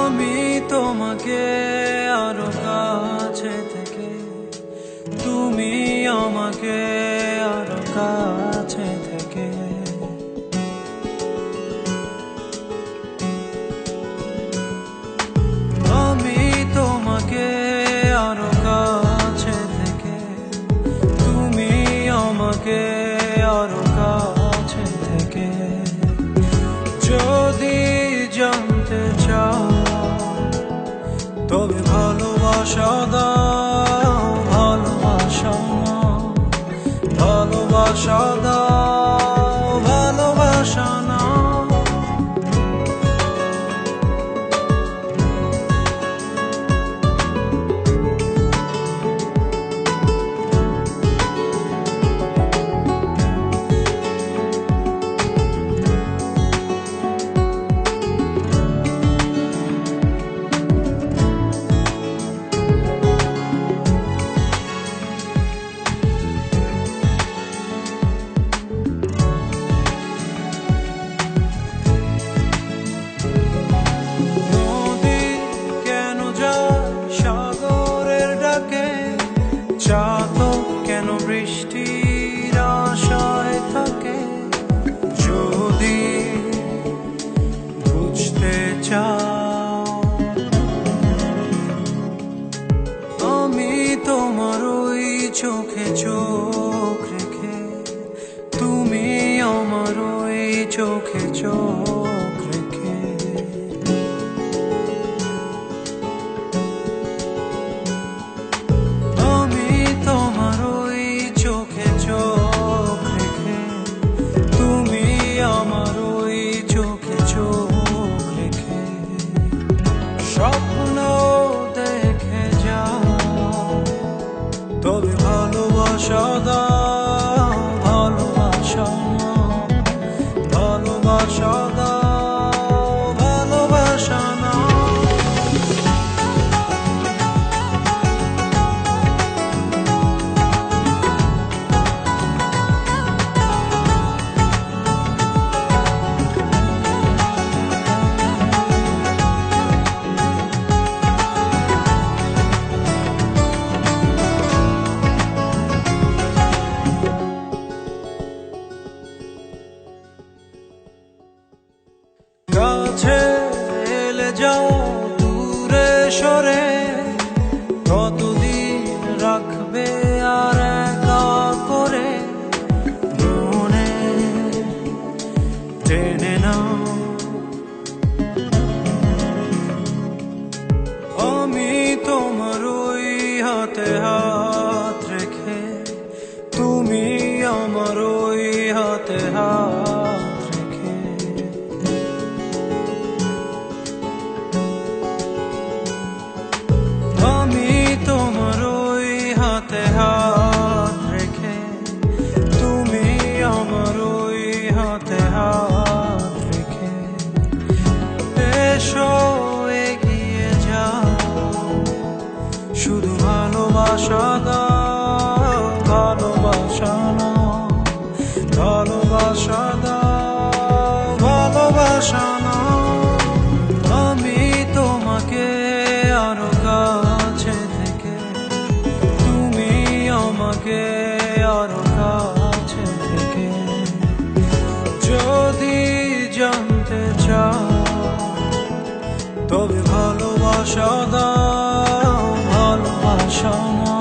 আমি তোমাকে আরো কাছে থেকে, তুমি আমাকে আরো কাছে থেকে। আমি তোমাকে আরো কাছে থেকে, তুমি আমাকে আরো কাছে থেকে। যদি জানতে চাও তবে ভালোবাসা দাও, ভালোবাসা নাও, ভালোবাসা দাও, ভালোবাসা নাও। চাতক কেন বৃষ্টির আশায় থাকে? যদি বুঝতে চাও, আমি তোমার ওই চোখে চোখ রেখে, তুমি আমার ওই চোখে চোখ রেখে। স্বপ্ন দেখে যাও, তবে ভালোবাসা দাও, ভালোবাসা নাও, ভালোবাসা দাও, ভালোবাসা নাও। কাছে এলে যাও দূরে সরে, কতদিন রাখবে আর একা করে? মনে টেনে নাও, আমি তোমার ওই হাতে হাত রেখে, তুমি আমার ওই হাতে হাত রেখে। আমি তোমার ওই হাতে হাত রেখে, তুমি আমার ওই হাতে হাত রেখে। এসো এগিয়ে যাও, শুধু ভালোবাসা দাও, ভালোবাসা নাও, ভালোবাসা দাও, ভালোবাসা নাও। আমি তোমাকে আরো কাছে থেকে, তুমি আমাকে আরো কাছে থেকে। যদি জানতে চাও তবে ভালোবাসা দাও, ভালোবাসা নাও,